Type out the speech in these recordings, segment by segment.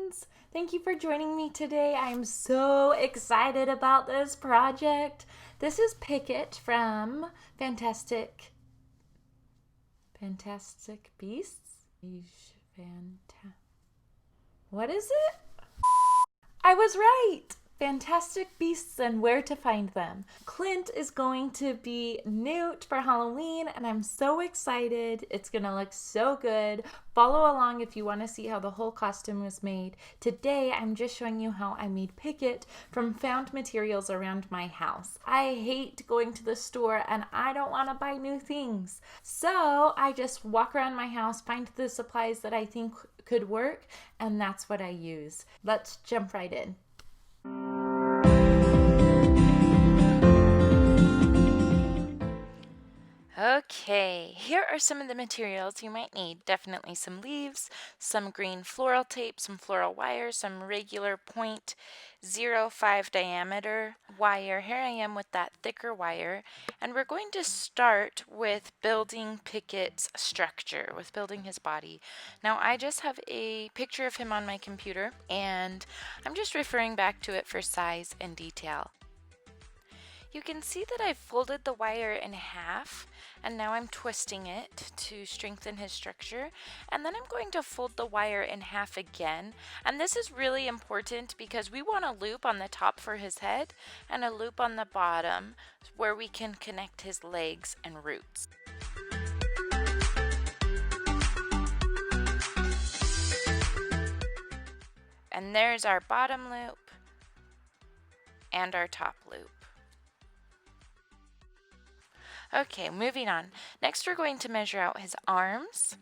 friends! Thank you for joining me today. I'm so excited about this project. This is Pickett from Fantastic Beasts? What is it? I was right! Fantastic Beasts and Where to Find Them. Clint is going to be Newt for Halloween, and I'm so excited. It's gonna look so good. Follow along if you want to see how the whole costume was made. Today, I'm just showing you how I made Pickett from found materials around my house. I hate going to the store, and I don't want to buy new things. So I just walk around my house, find the supplies that I think could work, and that's what I use. Let's jump right in. Okay, here are some of the materials you might need. Definitely some leaves, some green floral tape, some floral wire, some regular 0.05 diameter wire. Here I am with that thicker wire, and we're going to start with building Pickett's structure, with building his body. Now I just have a picture of him on my computer, and I'm just referring back to it for size and detail. You can see that I've folded the wire in half, and now I'm twisting it to strengthen his structure, and then I'm going to fold the wire in half again. And this is really important because we want a loop on the top for his head and a loop on the bottom where we can connect his legs and roots. And there's our bottom loop and our top loop. Okay, moving on. Next we're going to measure out his arms,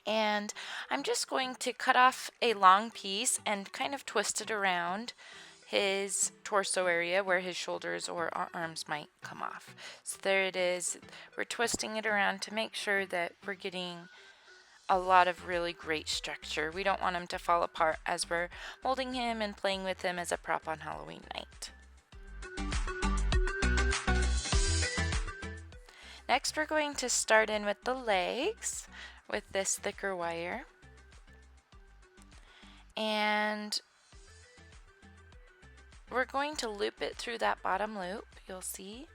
and I'm just going to cut off a long piece and kind of twist it around his torso area where his shoulders or arms might come off. So there it is. We're twisting it around to make sure that we're getting a lot of really great structure. We don't want him to fall apart as we're molding him and playing with him as a prop on Halloween night. Next, we're going to start in with the legs with this thicker wire. And we're going to loop it through that bottom loop, you'll see.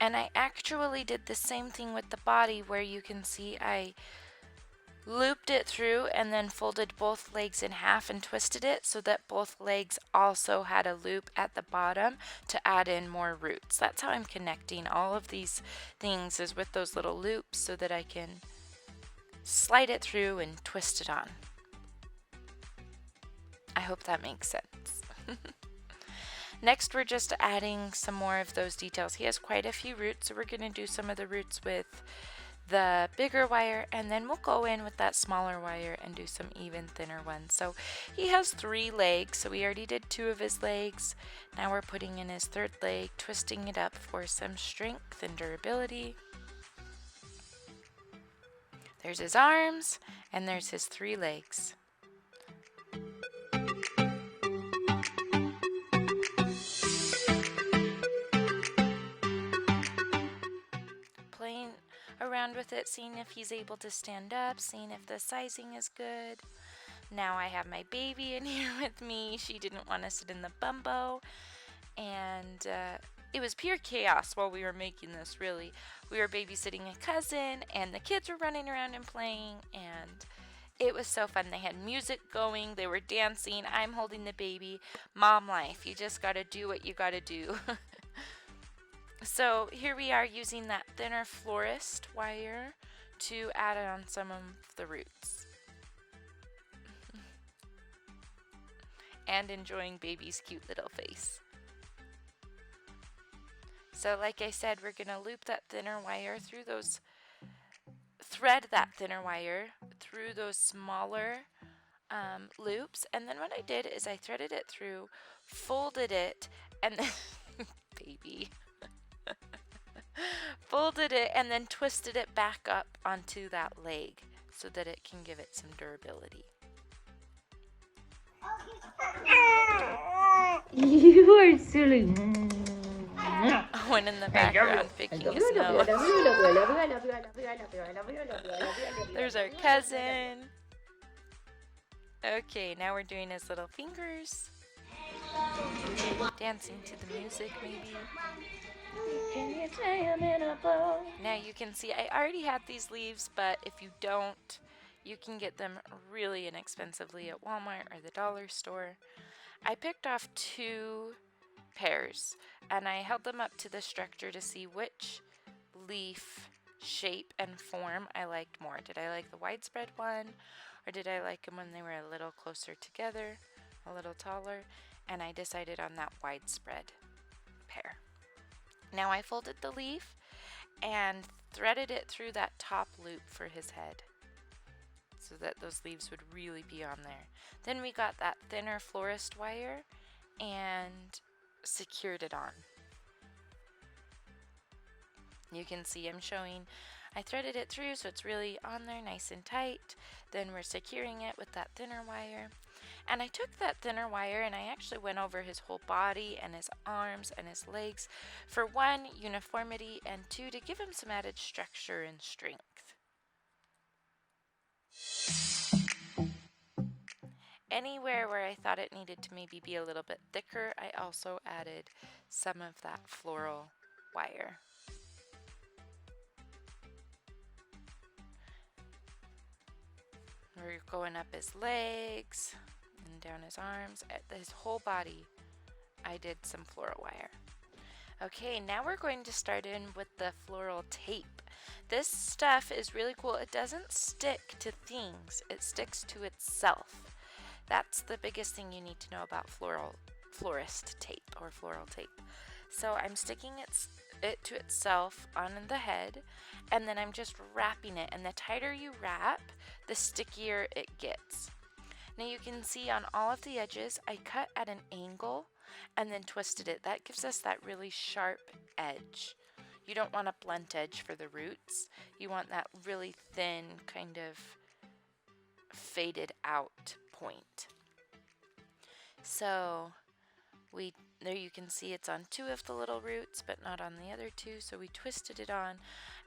And I actually did the same thing with the body, where you can see I looped it through and then folded both legs in half and twisted it so that both legs also had a loop at the bottom to add in more roots. That's how I'm connecting all of these things, is with those little loops so that I can slide it through and twist it on. I hope that makes sense. Next, we're just adding some more of those details. He has quite a few roots, so we're going to do some of the roots with the bigger wire, and then we'll go in with that smaller wire and do some even thinner ones. So he has 3 legs, so we already did 2 of his legs. Now we're putting in his 3rd leg, twisting it up for some strength and durability. There's his arms, and there's his 3 legs. Playing around with it, seeing if he's able to stand up, seeing if the sizing is good. Now I have my baby in here with me. She didn't want to sit in the bumbo, and it was pure chaos while we were making this, really. We were babysitting a cousin, and the kids were running around and playing, and it was so fun. They had music going, they were dancing, I'm holding the baby. Mom life, you just gotta do what you gotta do. So here we are using that thinner florist wire to add on some of the roots. And enjoying baby's cute little face. So like I said, we're going to loop that thinner wire through those, thread that thinner wire through those smaller loops. And then what I did is I threaded it through, folded it, and then, baby. Folded it and then twisted it back up onto that leg so that it can give it some durability. You are silly. One in the I love you. background I picking love his you, love you, nose. love you, love you, love you, love you, love you, love you, love you, love you, love you, love you, There's love our you, love you, love you. cousin. Okay, now we're doing his little fingers. Dancing to the music, maybe. Can you say I'm in a blow? Now you can see I already had these leaves, but if you don't, you can get them really inexpensively at Walmart or the dollar store. I picked off 2 pairs and I held them up to the structure to see which leaf shape and form I liked more. Did I like the widespread one, or did I like them when they were a little closer together, a little taller? And I decided on that widespread pair. Now I folded the leaf and threaded it through that top loop for his head so that those leaves would really be on there. Then we got that thinner florist wire and secured it on. You can see I'm showing I threaded it through so it's really on there nice and tight. Then we're securing it with that thinner wire. And I took that thinner wire and I actually went over his whole body and his arms and his legs for 1, uniformity, and 2, to give him some added structure and strength. Anywhere where I thought it needed to maybe be a little bit thicker, I also added some of that floral wire. We're going up his legs and down his arms, his whole body. I did some floral wire. Okay, now we're going to start in with the floral tape. This stuff is really cool. It doesn't stick to things, it sticks to itself. That's the biggest thing you need to know about florist tape or floral tape. So I'm sticking it to itself on the head, and then I'm just wrapping it, and the tighter you wrap, the stickier it gets. Now you can see on all of the edges I cut at an angle and then twisted it. That gives us that really sharp edge. You don't want a blunt edge for the roots. You want that really thin, kind of faded out point. So there you can see it's on 2 of the little roots, but not on the other 2, so we twisted it on.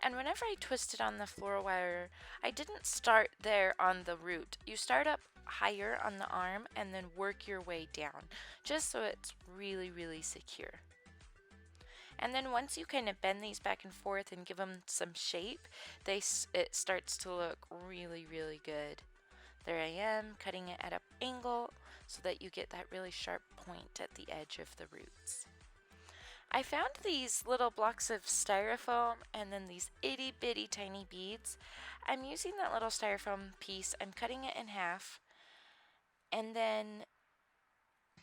And whenever I twisted on the floral wire, I didn't start there on the root. You start up higher on the arm and then work your way down, just so it's really, really secure. And then once you kind of bend these back and forth and give them some shape, it starts to look really, really good. There I am, cutting it at an angle so that you get that really sharp point at the edge of the roots. I found these little blocks of styrofoam and then these itty bitty tiny beads. I'm using that little styrofoam piece, I'm cutting it in half, and then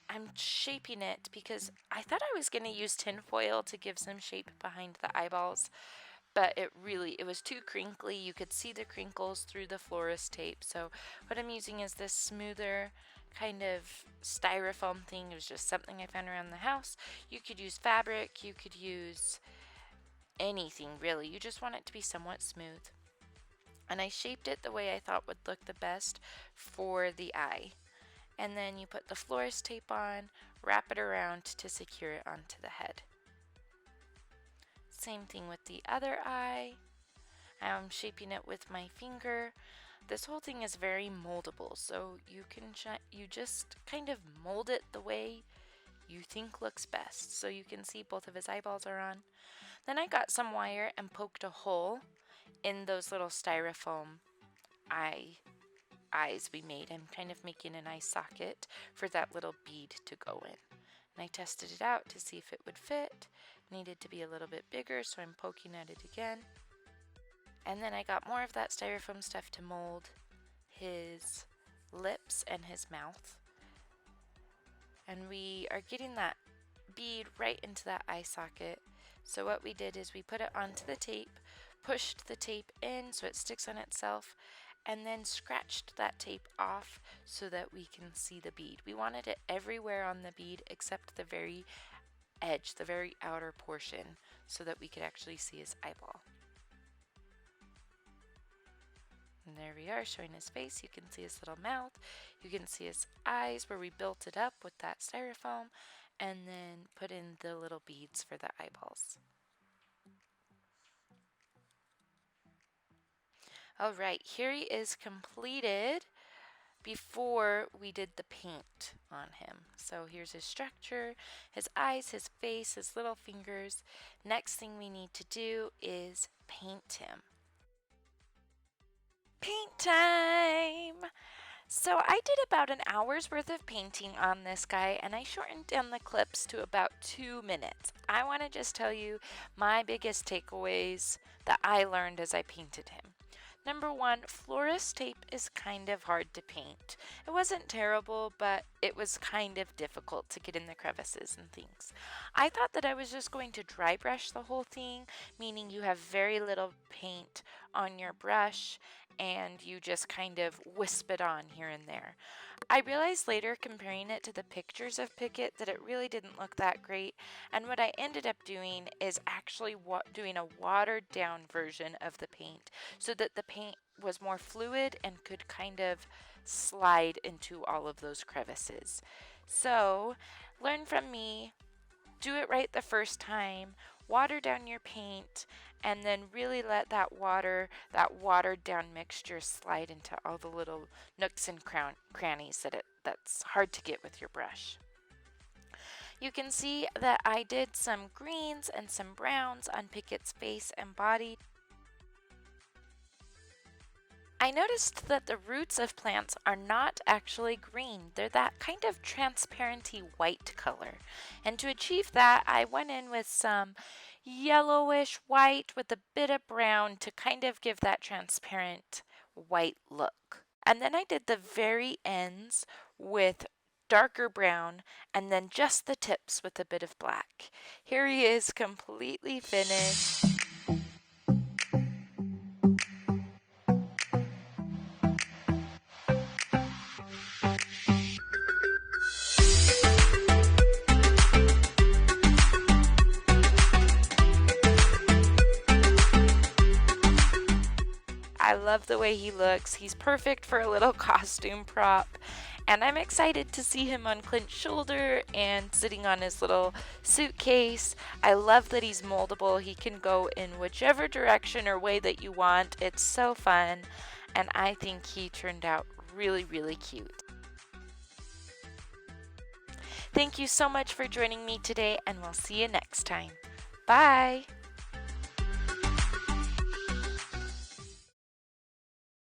I'm shaping it because I thought I was going to use tin foil to give some shape behind the eyeballs, but it was too crinkly. You could see the crinkles through the florist tape. So what I'm using is this smoother kind of styrofoam thing. It was just something I found around the house. You could use fabric, you could use anything really. You just want it to be somewhat smooth. And I shaped it the way I thought would look the best for the eye. And then you put the florist tape on, wrap it around to secure it onto the head. Same thing with the other eye. I'm shaping it with my finger. This whole thing is very moldable, so you just kind of mold it the way you think looks best. So you can see both of his eyeballs are on. Then I got some wire and poked a hole in those little styrofoam eyes we made. I'm kind of making an eye socket for that little bead to go in. And I tested it out to see if it would fit. It needed to be a little bit bigger, so I'm poking at it again. And then I got more of that styrofoam stuff to mold his lips and his mouth. And we are getting that bead right into that eye socket. So what we did is we put it onto the tape, pushed the tape in so it sticks on itself, and then scratched that tape off so that we can see the bead. We wanted it everywhere on the bead except the very edge, the very outer portion, so that we could actually see his eyeball. And there we are, showing his face. You can see his little mouth. You can see his eyes where we built it up with that styrofoam. and then put in the little beads for the eyeballs. All right, here he is completed before we did the paint on him. So here's his structure, his eyes, his face, his little fingers. Next thing we need to do is paint him. Paint time! So I did about an hour's worth of painting on this guy, and I shortened down the clips to about 2 minutes. I want to just tell you my biggest takeaways that I learned as I painted him. Number one, florist tape is kind of hard to paint. It wasn't terrible, but it was kind of difficult to get in the crevices and things. I thought that I was just going to dry brush the whole thing, meaning you have very little paint on your brush and you just kind of wisp it on here and there. I realized later, comparing it to the pictures of Pickett, that it really didn't look that great, and what I ended up doing is actually doing a watered down version of the paint so that the paint was more fluid and could kind of slide into all of those crevices. So, learn from me, do it right the first time, water down your paint, and then really let that watered down mixture slide into all the little nooks and crannies that's hard to get with your brush. You can see that I did some greens and some browns on Pickett's face and body. I noticed that the roots of plants are not actually green. They're that kind of transparency white color. And to achieve that, I went in with some yellowish white with a bit of brown to kind of give that transparent white look. And then I did the very ends with darker brown and then just the tips with a bit of black. Here he is completely finished. I love the way he looks. He's perfect for a little costume prop. And I'm excited to see him on Clint's shoulder and sitting on his little suitcase. I love that he's moldable. He can go in whichever direction or way that you want. It's so fun. And I think he turned out really, really cute. Thank you so much for joining me today, and we'll see you next time. Bye!